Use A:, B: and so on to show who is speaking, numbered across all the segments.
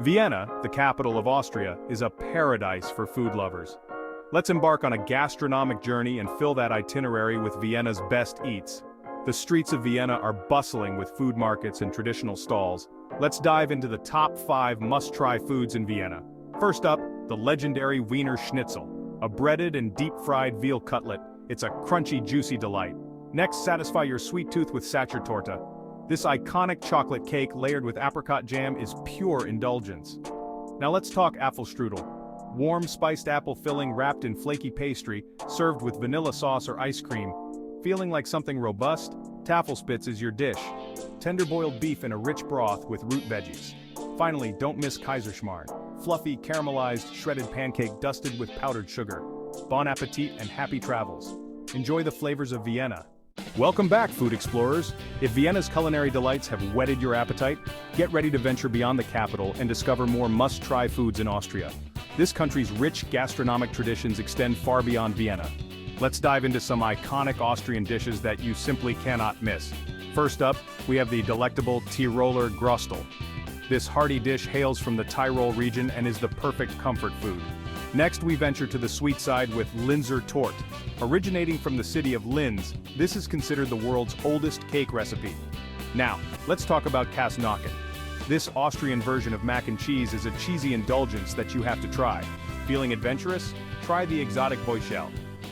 A: Vienna, the capital of Austria, is a paradise for food lovers. Let's embark on a gastronomic journey and fill that itinerary with Vienna's best eats. The streets of Vienna are bustling with food markets and traditional stalls. Let's dive into the top 5 must-try foods in Vienna. First up, the legendary Wiener Schnitzel, a breaded and deep-fried veal cutlet. It's a crunchy, juicy delight. Next, satisfy your sweet tooth with Sachertorte. This iconic chocolate cake layered with apricot jam is pure indulgence. Now let's talk Apfelstrudel. Warm spiced apple filling wrapped in flaky pastry, served with vanilla sauce or ice cream. Feeling like something robust? Tafelspitz is your dish. Tender boiled beef in a rich broth with root veggies. Finally, don't miss Kaiserschmarrn. Fluffy, caramelized, shredded pancake dusted with powdered sugar. Bon appetit and happy travels. Enjoy the flavors of Vienna. Welcome back, food explorers. If Vienna's culinary delights have whetted your appetite, get ready to venture beyond the capital and discover more must-try foods in Austria. This country's rich gastronomic traditions extend far beyond Vienna. Let's dive into some iconic Austrian dishes that you simply cannot miss. First up, we have the delectable Tiroler Grostel. This hearty dish hails from the Tyrol region and is the perfect comfort food. Next, we venture to the sweet side with Linzer Torte. Originating from the city of Linz, this is considered the world's oldest cake recipe. Now, let's talk about Käsnacken. This Austrian version of mac and cheese is a cheesy indulgence that you have to try. Feeling adventurous? Try the exotic Boischel.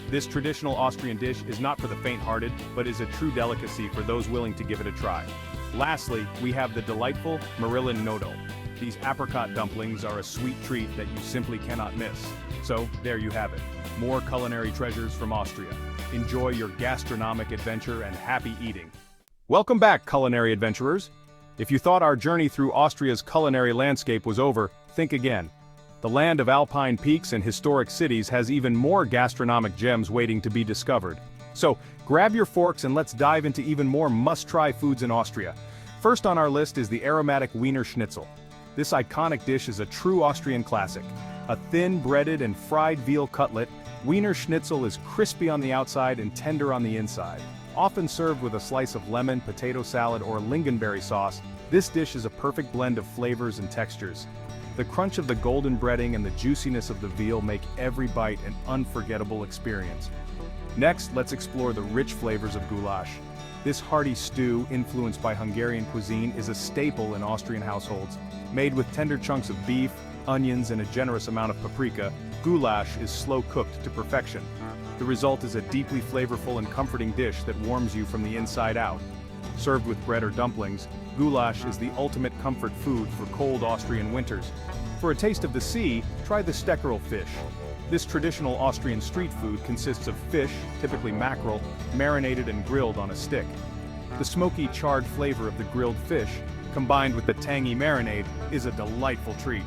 A: This traditional Austrian dish is not for the faint-hearted, but is a true delicacy for those willing to give it a try. Lastly, we have the delightful Marillen Knödel. These apricot dumplings are a sweet treat that you simply cannot miss. So, there you have it. More culinary treasures from Austria. Enjoy your gastronomic adventure and happy eating. Welcome back, culinary adventurers. If you thought our journey through Austria's culinary landscape was over, think again. The land of alpine peaks and historic cities has even more gastronomic gems waiting to be discovered. So, grab your forks and let's dive into even more must-try foods in Austria. First on our list is the aromatic Wiener Schnitzel. This iconic dish is a true Austrian classic. A thin, breaded, and fried veal cutlet, Wiener Schnitzel is crispy on the outside and tender on the inside. Often served with a slice of lemon, potato salad, or lingonberry sauce, this dish is a perfect blend of flavors and textures. The crunch of the golden breading and the juiciness of the veal make every bite an unforgettable experience. Next, let's explore the rich flavors of goulash. This hearty stew, influenced by Hungarian cuisine, is a staple in Austrian households. Made with tender chunks of beef, onions, and a generous amount of paprika, goulash is slow-cooked to perfection. The result is a deeply flavorful and comforting dish that warms you from the inside out. Served with bread or dumplings, goulash is the ultimate comfort food for cold Austrian winters. For a taste of the sea, try the Steckerl fish. This traditional Austrian street food consists of fish, typically mackerel, marinated and grilled on a stick. The smoky, charred flavor of the grilled fish, combined with the tangy marinade, is a delightful treat.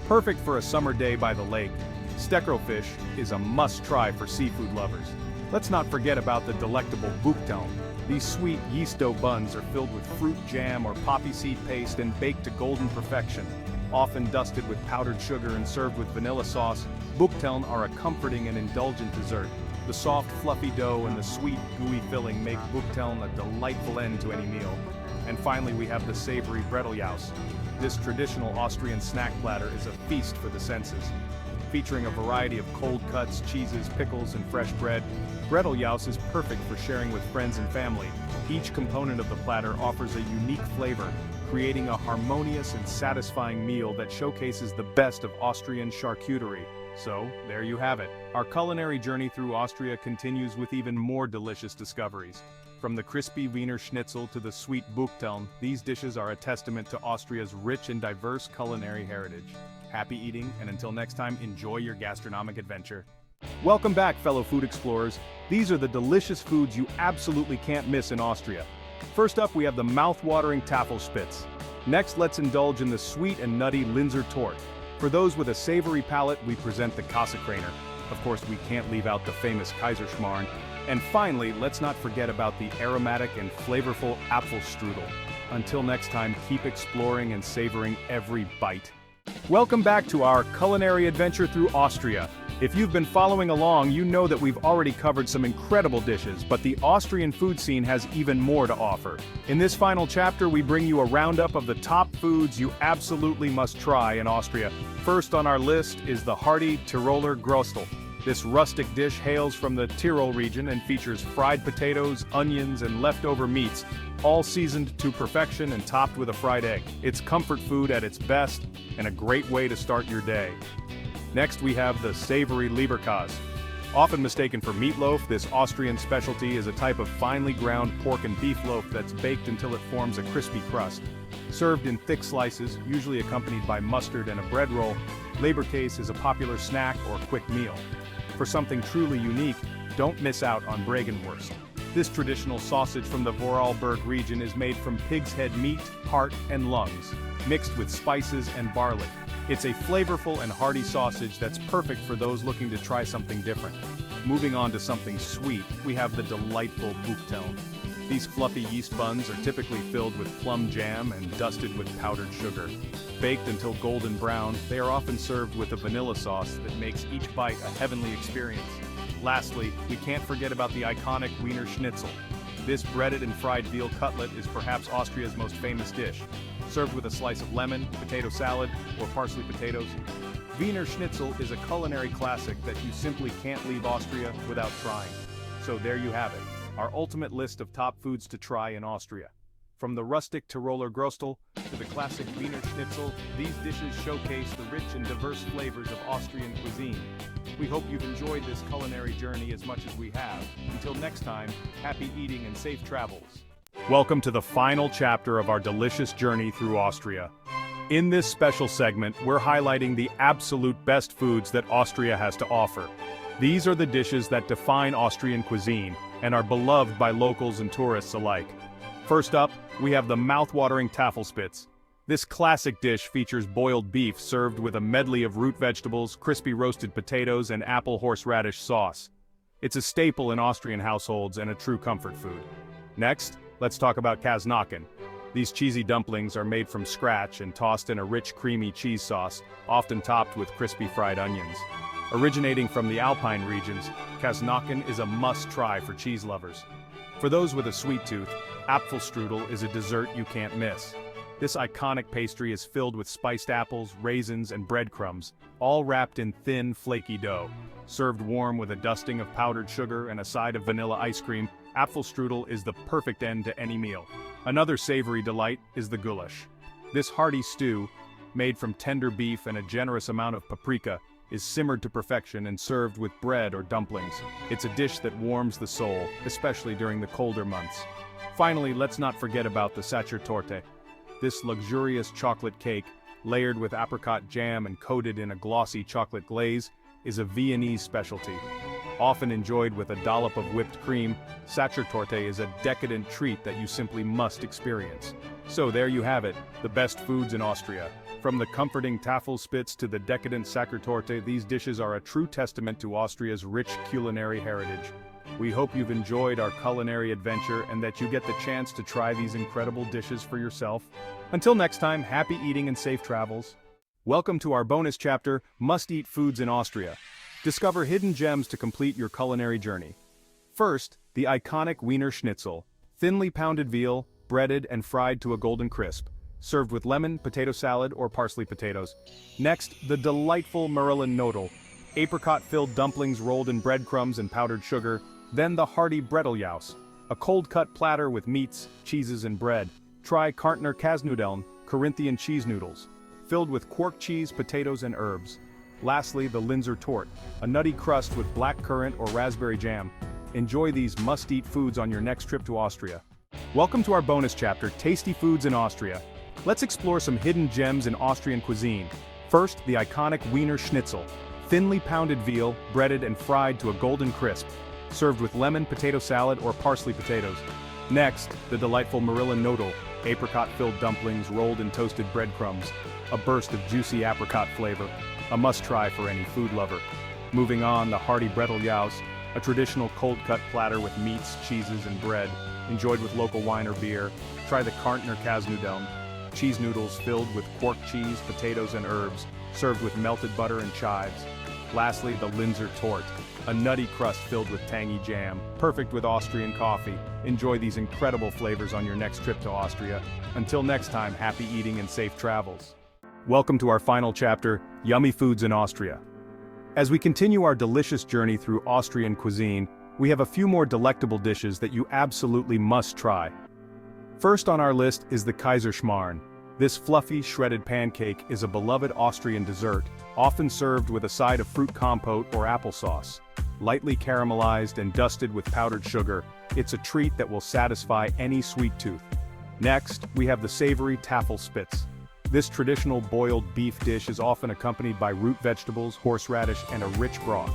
A: Perfect for a summer day by the lake, Steckerl fish is a must-try for seafood lovers. Let's not forget about the delectable Buchteln. These sweet yeast dough buns are filled with fruit jam or poppy seed paste and baked to golden perfection. Often dusted with powdered sugar and served with vanilla sauce, Buchteln are a comforting and indulgent dessert. The soft, fluffy dough and the sweet, gooey filling make Buchteln a delightful end to any meal. And finally, we have the savory Bretteljaus. This traditional Austrian snack platter is a feast for the senses. Featuring a variety of cold cuts, cheeses, pickles, and fresh bread, Bretteljaus is perfect for sharing with friends and family. Each component of the platter offers a unique flavor, creating a harmonious and satisfying meal that showcases the best of Austrian charcuterie. So, there you have it. Our culinary journey through Austria continues with even more delicious discoveries. From the crispy Wiener Schnitzel to the sweet Buchteln, these dishes are a testament to Austria's rich and diverse culinary heritage. Happy eating, and until next time, enjoy your gastronomic adventure. Welcome back, fellow food explorers. These are the delicious foods you absolutely can't miss in Austria. First up, we have the mouth-watering Tafelspitz. Next, let's indulge in the sweet and nutty Linzer Torte. For those with a savory palate, we present the Käsekraner. Of course, we can't leave out the famous Kaiserschmarrn. And finally, let's not forget about the aromatic and flavorful Apfelstrudel. Until next time, keep exploring and savoring every bite. Welcome back to our culinary adventure through Austria. If you've been following along, you know that we've already covered some incredible dishes, but the Austrian food scene has even more to offer. In this final chapter, we bring you a roundup of the top foods you absolutely must try in Austria. First on our list is the hearty Tiroler Grostel. This rustic dish hails from the Tyrol region and features fried potatoes, onions, and leftover meats, all seasoned to perfection and topped with a fried egg. It's comfort food at its best and a great way to start your day. Next we have the savory Leberkäse. Often mistaken for meatloaf, this Austrian specialty is a type of finely ground pork and beef loaf that's baked until it forms a crispy crust. Served in thick slices, usually accompanied by mustard and a bread roll, Leberkäse is a popular snack or quick meal. For something truly unique, don't miss out on Bregenwurst. This traditional sausage from the Vorarlberg region is made from pig's head meat, heart, and lungs, mixed with spices and barley. It's a flavorful and hearty sausage that's perfect for those looking to try something different. Moving on to something sweet, we have the delightful Buchteln. These fluffy yeast buns are typically filled with plum jam and dusted with powdered sugar. Baked until golden brown, they are often served with a vanilla sauce that makes each bite a heavenly experience. Lastly, we can't forget about the iconic Wiener Schnitzel. This breaded and fried veal cutlet is perhaps Austria's most famous dish. Served with a slice of lemon, potato salad, or parsley potatoes, Wiener Schnitzel is a culinary classic that you simply can't leave Austria without trying. So there you have it, our ultimate list of top foods to try in Austria. From the rustic Tiroler Grostel to the classic Wiener Schnitzel, these dishes showcase the rich and diverse flavors of Austrian cuisine. We hope you've enjoyed this culinary journey as much as we have. Until next time, happy eating and safe travels. Welcome to the final chapter of our delicious journey through Austria. In this special segment, we're highlighting the absolute best foods that Austria has to offer. These are the dishes that define Austrian cuisine and are beloved by locals and tourists alike. First up, we have the mouth-watering Tafelspitz. This classic dish features boiled beef served with a medley of root vegetables, crispy roasted potatoes, and apple horseradish sauce. It's a staple in Austrian households and a true comfort food. Next, let's talk about Käsnacken. These cheesy dumplings are made from scratch and tossed in a rich, creamy cheese sauce, often topped with crispy fried onions. Originating from the Alpine regions, Käsnacken is a must-try for cheese lovers. For those with a sweet tooth, Apfelstrudel is a dessert you can't miss. This iconic pastry is filled with spiced apples, raisins, and breadcrumbs, all wrapped in thin, flaky dough. Served warm with a dusting of powdered sugar and a side of vanilla ice cream, Apfelstrudel is the perfect end to any meal. Another savory delight is the goulash. This hearty stew, made from tender beef and a generous amount of paprika, is simmered to perfection and served with bread or dumplings. It's a dish that warms the soul, especially during the colder months. Finally, let's not forget about the Sachertorte. This luxurious chocolate cake, layered with apricot jam and coated in a glossy chocolate glaze, is a Viennese specialty. Often enjoyed with a dollop of whipped cream, Sachertorte is a decadent treat that you simply must experience. So there you have it, the best foods in Austria. From the comforting Tafelspitz to the decadent Sachertorte, these dishes are a true testament to Austria's rich culinary heritage. We hope you've enjoyed our culinary adventure and that you get the chance to try these incredible dishes for yourself. Until next time, happy eating and safe travels. Welcome to our bonus chapter, Must-Eat Foods in Austria. Discover hidden gems to complete your culinary journey. First, the iconic Wiener Schnitzel, thinly pounded veal, breaded and fried to a golden crisp, served with lemon, potato salad, or parsley potatoes. Next, the delightful Marillen Knödel, apricot-filled dumplings rolled in breadcrumbs and powdered sugar. Then the hearty Breteljaus, a cold-cut platter with meats, cheeses, and bread. Try Kärntner Käsnudeln, Corinthian cheese noodles, filled with quark cheese, potatoes, and herbs. Lastly, the Linzer Torte, a nutty crust with black currant or raspberry jam. Enjoy these must-eat foods on your next trip to Austria. Welcome to our bonus chapter, Tasty Foods in Austria. Let's explore some hidden gems in Austrian cuisine. First, the iconic Wiener Schnitzel, thinly pounded veal, breaded and fried to a golden crisp, served with lemon, potato salad, or parsley potatoes. Next, the delightful Marillen Knödel, apricot-filled dumplings rolled in toasted breadcrumbs, a burst of juicy apricot flavor, a must-try for any food lover. Moving on, the hearty Breteljaus, a traditional cold-cut platter with meats, cheeses, and bread, enjoyed with local wine or beer. Try the Kärntner Käsnudeln, cheese noodles filled with quark cheese, potatoes, and herbs, served with melted butter and chives. Lastly, the Linzer Torte, a nutty crust filled with tangy jam, perfect with Austrian coffee. Enjoy these incredible flavors on your next trip to Austria. Until next time, happy eating and safe travels. Welcome to our final chapter, Yummy Foods in Austria. As we continue our delicious journey through Austrian cuisine, we have a few more delectable dishes that you absolutely must try. First on our list is the Kaiserschmarrn. This fluffy, shredded pancake is a beloved Austrian dessert, often served with a side of fruit compote or applesauce. Lightly caramelized and dusted with powdered sugar, it's a treat that will satisfy any sweet tooth. Next, we have the savory Tafelspitz. This traditional boiled beef dish is often accompanied by root vegetables, horseradish, and a rich broth.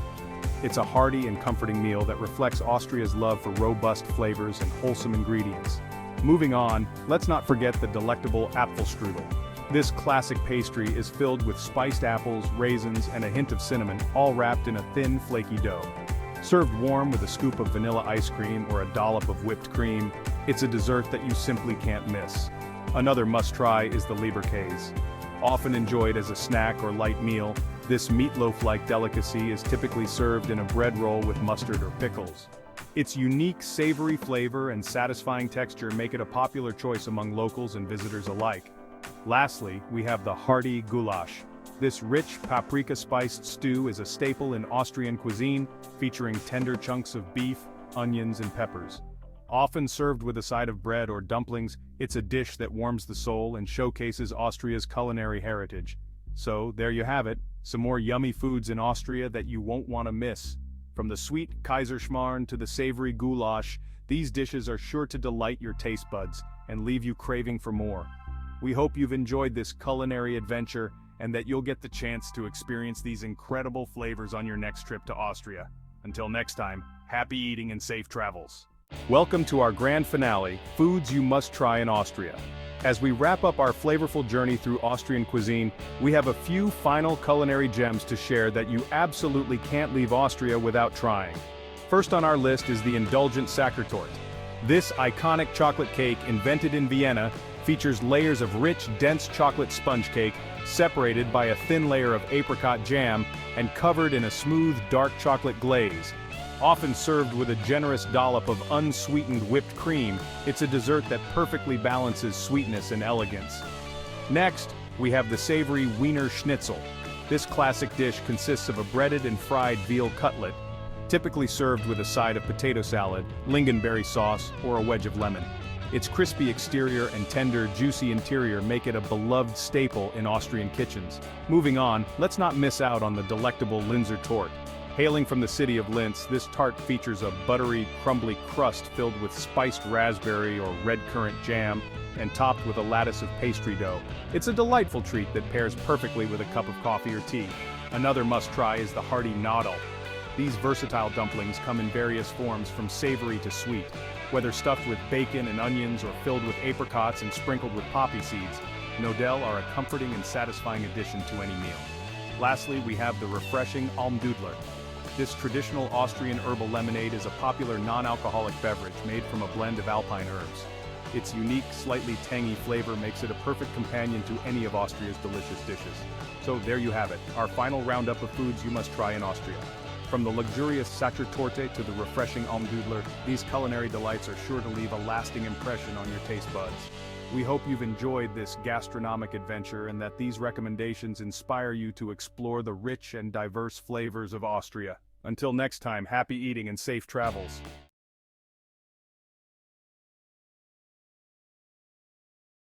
A: It's a hearty and comforting meal that reflects Austria's love for robust flavors and wholesome ingredients. Moving on, let's not forget the delectable Apfelstrudel. This classic pastry is filled with spiced apples, raisins, and a hint of cinnamon, all wrapped in a thin, flaky dough. Served warm with a scoop of vanilla ice cream or a dollop of whipped cream, it's a dessert that you simply can't miss. Another must-try is the Leberkäse. Often enjoyed as a snack or light meal, this meatloaf-like delicacy is typically served in a bread roll with mustard or pickles. Its unique savory flavor and satisfying texture make it a popular choice among locals and visitors alike. Lastly, we have the hearty goulash. This rich, paprika-spiced stew is a staple in Austrian cuisine, featuring tender chunks of beef, onions, and peppers. Often served with a side of bread or dumplings, it's a dish that warms the soul and showcases Austria's culinary heritage. So, there you have it, some more yummy foods in Austria that you won't want to miss. From the sweet Kaiserschmarrn to the savory goulash, these dishes are sure to delight your taste buds and leave you craving for more. We hope you've enjoyed this culinary adventure and that you'll get the chance to experience these incredible flavors on your next trip to Austria. Until next time, happy eating and safe travels. Welcome to our grand finale, Foods You Must Try in Austria. As we wrap up our flavorful journey through Austrian cuisine, we have a few final culinary gems to share that you absolutely can't leave Austria without trying. First on our list is the indulgent Sachertorte. This iconic chocolate cake, invented in Vienna, features layers of rich, dense chocolate sponge cake, separated by a thin layer of apricot jam, and covered in a smooth, dark chocolate glaze. Often served with a generous dollop of unsweetened whipped cream, it's a dessert that perfectly balances sweetness and elegance. Next, we have the savory Wiener Schnitzel. This classic dish consists of a breaded and fried veal cutlet, typically served with a side of potato salad, lingonberry sauce, or a wedge of lemon. Its crispy exterior and tender, juicy interior make it a beloved staple in Austrian kitchens. Moving on, let's not miss out on the delectable Linzer Torte. Hailing from the city of Linz, this tart features a buttery, crumbly crust filled with spiced raspberry or red currant jam and topped with a lattice of pastry dough. It's a delightful treat that pairs perfectly with a cup of coffee or tea. Another must-try is the hearty Knödel. These versatile dumplings come in various forms from savory to sweet. Whether stuffed with bacon and onions or filled with apricots and sprinkled with poppy seeds, Knödel are a comforting and satisfying addition to any meal. Lastly, we have the refreshing Almdudler. This traditional Austrian herbal lemonade is a popular non-alcoholic beverage made from a blend of alpine herbs. Its unique, slightly tangy flavor makes it a perfect companion to any of Austria's delicious dishes. So there you have it, our final roundup of foods you must try in Austria. From the luxurious Sachertorte to the refreshing Almdudler, these culinary delights are sure to leave a lasting impression on your taste buds. We hope you've enjoyed this gastronomic adventure and that these recommendations inspire you to explore the rich and diverse flavors of Austria. Until next time, happy eating and safe travels.